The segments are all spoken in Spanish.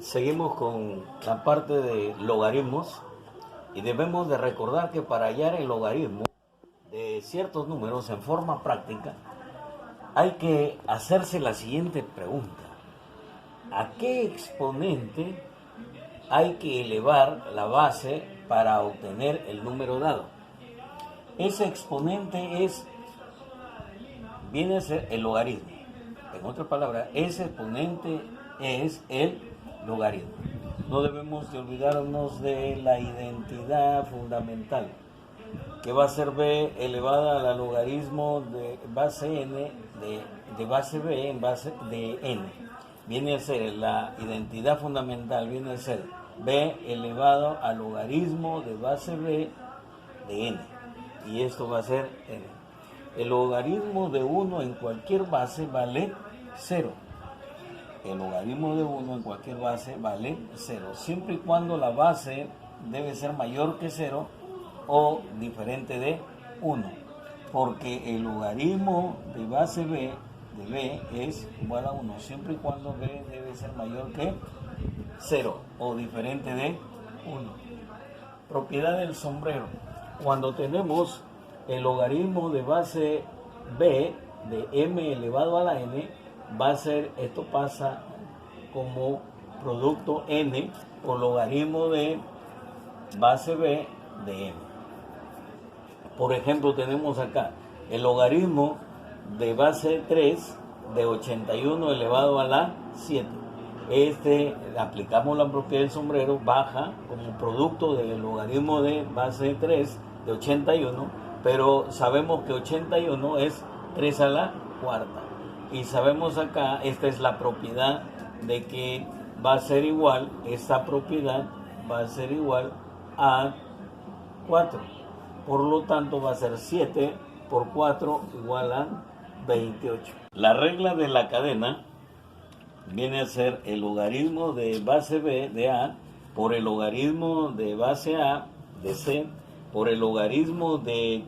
Seguimos con la parte de logaritmos y debemos de recordar que para hallar el logaritmo de ciertos números en forma práctica hay que hacerse la siguiente pregunta: ¿a qué exponente hay que elevar la base para obtener el número dado? Ese exponente viene a ser el logaritmo. En otras palabras, ese exponente es el logaritmo. No debemos de olvidarnos de la identidad fundamental, que va a ser b elevada a la logaritmo de base n de base b en base de n. Viene a ser la identidad fundamental, viene a ser b elevado al logaritmo de base b de n. Y esto va a ser n. El logaritmo de 1 en cualquier base vale 0. El logaritmo de 1 en cualquier base vale 0, siempre y cuando la base debe ser mayor que 0 o diferente de 1, porque el logaritmo de base b de b es igual a 1, siempre y cuando b debe ser mayor que 0 o diferente de 1. Propiedad del sombrero. Cuando tenemos el logaritmo de base b de m elevado a la n, va a ser, esto pasa como producto n por logaritmo de base b de m. Por ejemplo, tenemos acá el logaritmo de base 3 de 81 elevado a la 7. Aplicamos la propiedad del sombrero, baja como producto del logaritmo de base 3 de 81, pero sabemos que 81 es 3 a la cuarta. Y sabemos acá, esta es la propiedad de que va a ser igual, esta propiedad va a ser igual a 4. Por lo tanto va a ser 7 por 4 igual a 28. La regla de la cadena viene a ser el logaritmo de base b de a por el logaritmo de base a de c por el logaritmo de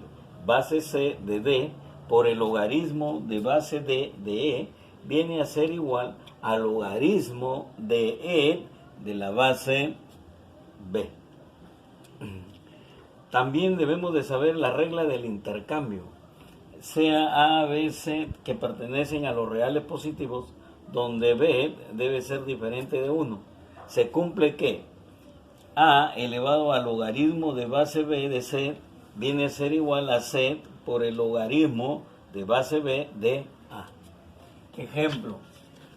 base c de d por el logaritmo de base d de e viene a ser igual al logaritmo de e de la base b. También debemos de saber la regla del intercambio, sea a, b, c, que pertenecen a los reales positivos, donde b debe ser diferente de 1. Se cumple que a elevado al logaritmo de base b de c viene a ser igual a c por el logaritmo de base b de a. Ejemplo,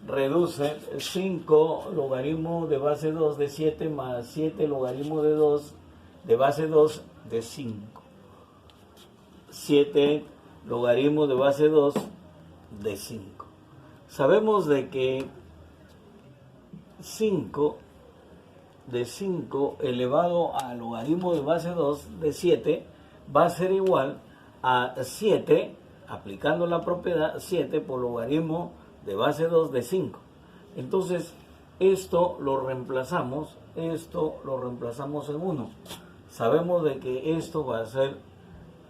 reduce 5 logaritmo de base 2 de 7 más 7 logaritmo de 2 de base 2 de 5. 7 logaritmo de base 2 de 5. Sabemos de que 5 de 5 elevado al logaritmo de base 2 de 7 va a ser igual a 7, aplicando la propiedad 7 por logaritmo de base 2 de 5. Entonces, esto lo reemplazamos en 1. Sabemos de que esto va a ser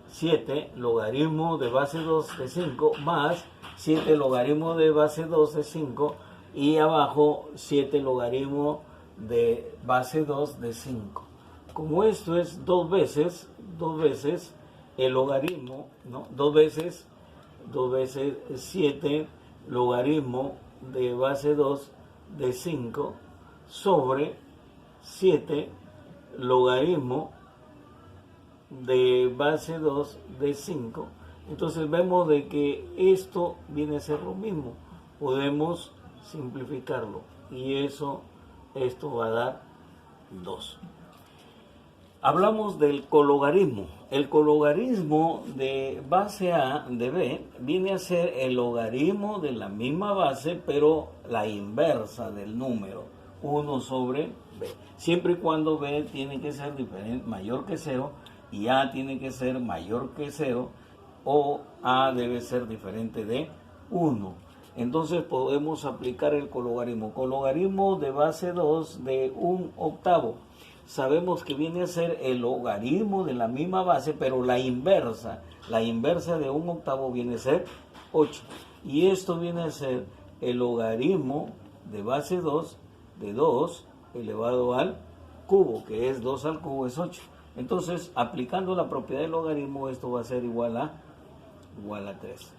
7 logaritmo de base 2 de 5 más 7 logaritmo de base 2 de 5 y abajo 7 logaritmo de base 2 de 5. Como esto es dos veces el logaritmo, ¿no? Dos veces 7 logaritmo de base 2 de 5 sobre 7 logaritmo de base 2 de 5. Entonces vemos de que esto viene a ser lo mismo. Podemos simplificarlo y esto va a dar 2. Hablamos del cologarismo. El cologarismo de base a de b viene a ser el logaritmo de la misma base, pero la inversa del número, 1 sobre b. Siempre y cuando b tiene que ser mayor que 0 y a tiene que ser mayor que 0 o a debe ser diferente de 1. Entonces podemos aplicar el cologarismo. Cologarismo de base 2 de 1/8. Sabemos que viene a ser el logaritmo de la misma base, pero la inversa de 1/8 viene a ser 8. Y esto viene a ser el logaritmo de base 2 de 2 elevado al cubo, que es 2 al cubo es 8. Entonces, aplicando la propiedad del logaritmo, esto va a ser igual a 3.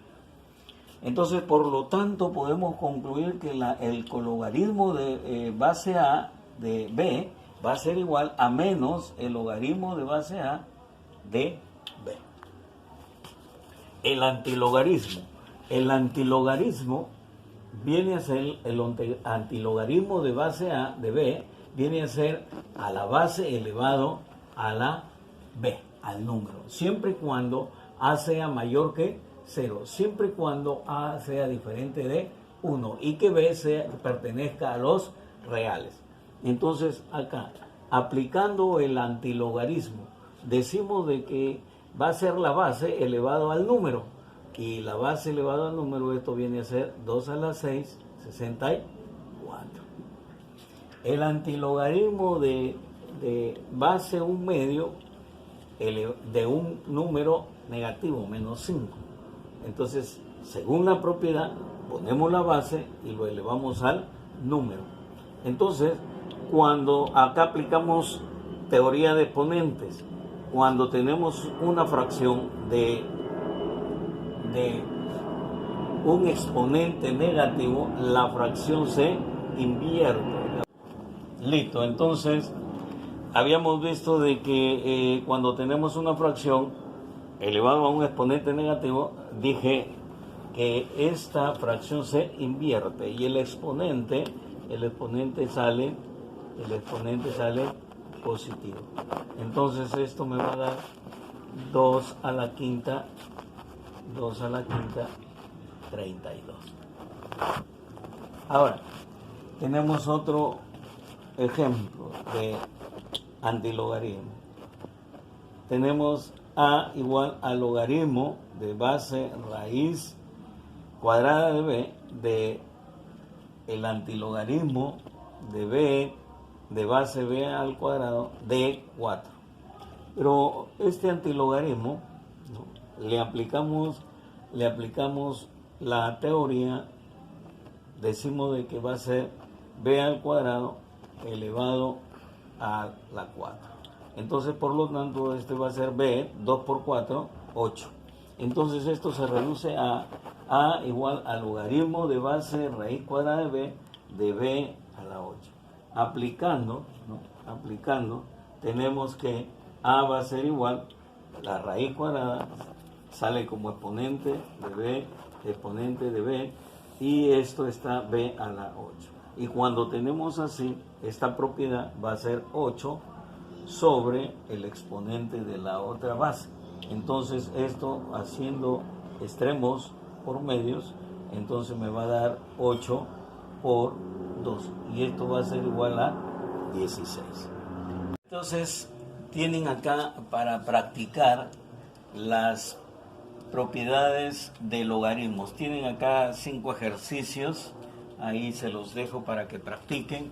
Entonces, por lo tanto, podemos concluir que el cologaritmo de base A de B va a ser igual a menos el logaritmo de base A de B. El antilogarismo. El antilogarismo viene a ser, el antilogarismo de base A de B viene a ser a la base elevado a la B, al número, siempre y cuando A sea mayor que 0, siempre y cuando A sea diferente de 1 y que B pertenezca a los reales. Entonces acá, aplicando el antilogarismo, decimos de que va a ser la base elevado al número, y la base elevado al número, esto viene a ser 2 a la 6, 64. El antilogarismo de base 1 medio de un número negativo, menos 5. Entonces, según la propiedad, ponemos la base y lo elevamos al número. Entonces, cuando acá aplicamos teoría de exponentes, cuando tenemos una fracción de un exponente negativo, la fracción se invierte. Listo, entonces habíamos visto de que cuando tenemos una fracción elevado a un exponente negativo, dije que esta fracción se invierte y el exponente sale positivo. Entonces esto me va a dar 2 a la quinta, 32. Ahora, tenemos otro ejemplo de antilogarismo. Tenemos A igual al logaritmo de base raíz cuadrada de B de el antilogarismo de B de base B al cuadrado de 4. Pero este antilogarismo, ¿no?, le aplicamos la teoría, decimos de que va a ser B al cuadrado elevado a la 4. Entonces, por lo tanto, este va a ser B, 2 por 4, 8. Entonces, esto se reduce a A igual al logaritmo de base raíz cuadrada de B a la 8. Aplicando, tenemos que A va a ser igual, la raíz cuadrada sale como exponente de B, y esto está B a la 8. Y cuando tenemos así, esta propiedad va a ser 8 sobre el exponente de la otra base. Entonces esto, haciendo extremos por medios, entonces me va a dar 8 por 2. Y esto va a ser igual a 16. Entonces tienen acá para practicar las propiedades de logaritmos. Tienen acá 5 ejercicios. Ahí se los dejo para que practiquen.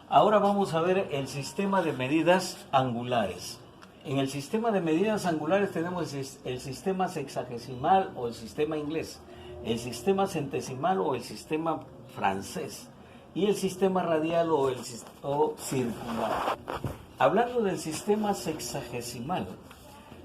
Ahora vamos a ver el sistema de medidas angulares. En el sistema de medidas angulares tenemos el sistema sexagesimal o el sistema inglés, el sistema centesimal o el sistema francés y el sistema radial o circular. Hablando del sistema sexagesimal,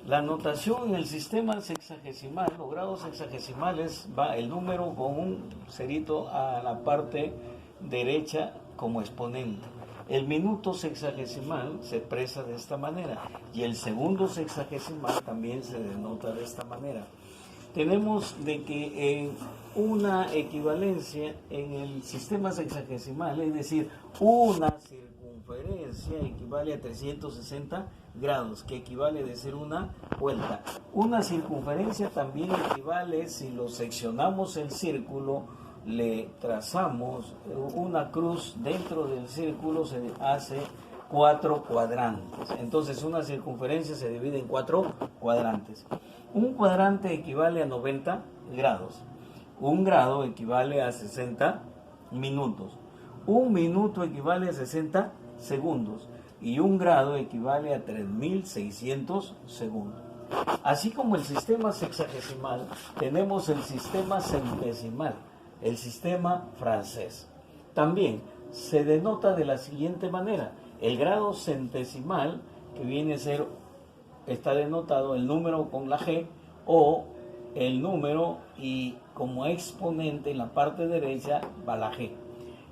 la notación en el sistema sexagesimal, los grados sexagesimales, va el número con un cerito a la parte derecha como exponente. El minuto sexagesimal se expresa de esta manera y el segundo sexagesimal también se denota de esta manera. Tenemos de que una equivalencia en el sistema sexagesimal, es decir, una circunferencia equivale a 360 grados, que equivale a decir una vuelta. Una circunferencia también equivale, si lo seccionamos el círculo, le trazamos una cruz dentro del círculo, se hace 4 cuadrantes. Entonces una circunferencia se divide en 4 cuadrantes. Un cuadrante equivale a 90 grados. Un grado equivale a 60 minutos. Un minuto equivale a 60 segundos. Y un grado equivale a 3600 segundos. Así como el sistema sexagesimal, tenemos el sistema centesimal, el sistema francés. También se denota de la siguiente manera. El grado centesimal, que viene a ser, está denotado el número con la G, o el número y como exponente en la parte derecha va la G.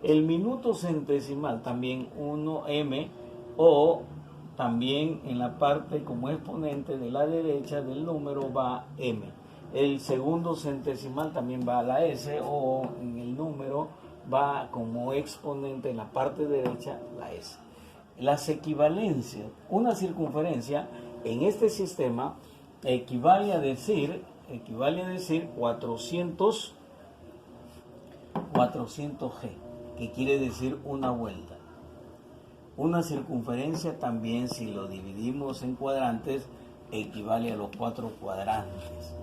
El minuto centesimal también 1M, o también en la parte como exponente de la derecha del número va M. El segundo centesimal también va a la S, o en el número va como exponente en la parte derecha la S. Las equivalencias, una circunferencia en este sistema equivale a decir 400 G, que quiere decir una vuelta. Una circunferencia también, si lo dividimos en cuadrantes, equivale a los 4 cuadrantes.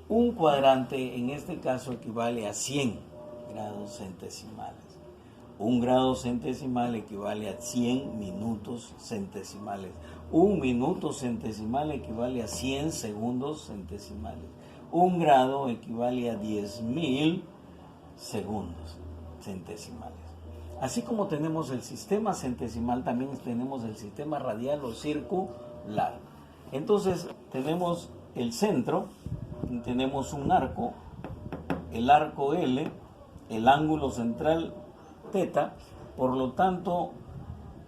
Un cuadrante en este caso equivale a 100 grados centesimales. Un grado centesimal equivale a 100 minutos centesimales. Un minuto centesimal equivale a 100 segundos centesimales. Un grado equivale a 10.000 segundos centesimales. Así como tenemos el sistema centesimal, también tenemos el sistema radial o circular. Entonces tenemos el centro, tenemos un arco, el arco L, el ángulo central θ, por lo tanto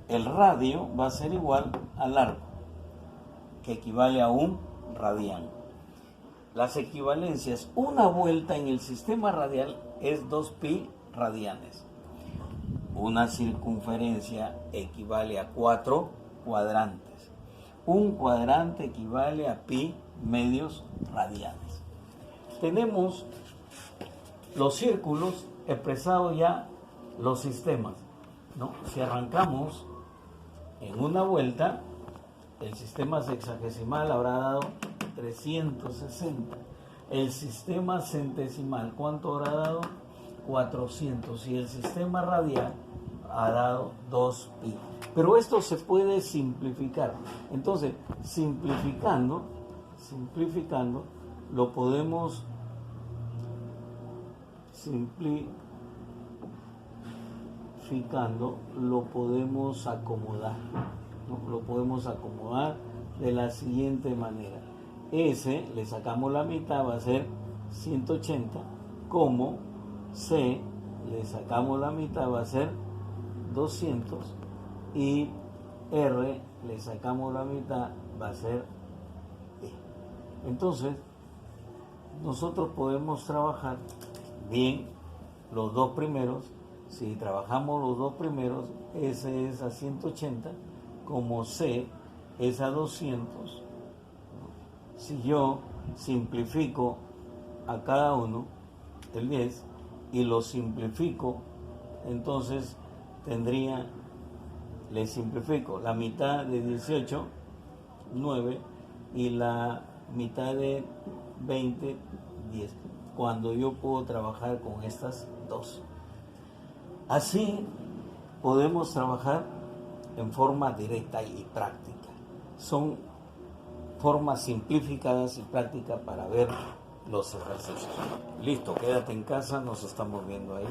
el radio va a ser igual al arco, que equivale a un radián. Las equivalencias, una vuelta en el sistema radial es 2pi radianes. Una circunferencia equivale a 4 cuadrantes. Un cuadrante equivale a pi medios radianes. Tenemos los círculos expresados ya los sistemas, ¿no? Si arrancamos en una vuelta, el sistema sexagesimal habrá dado 360. El sistema centesimal, ¿cuánto habrá dado? 400. Y el sistema radial ha dado 2pi. Pero esto se puede simplificar. Entonces, simplificando, lo podemos acomodar, ¿no? Lo podemos acomodar de la siguiente manera. S, le sacamos la mitad, va a ser 180, como C, le sacamos la mitad, va a ser 200, y R, le sacamos la mitad, va a ser E. Entonces, nosotros podemos trabajar bien los dos primeros. Si trabajamos los dos primeros, S es a 180, como C es a 200. Si yo simplifico a cada uno, el 10, y lo simplifico, entonces le simplifico la mitad de 18, 9, y la mitad de 20, 10, cuando yo puedo trabajar con estas dos. Así podemos trabajar en forma directa y práctica. Son formas simplificadas y prácticas para ver los ejercicios. Listo, quédate en casa, nos estamos viendo ahí.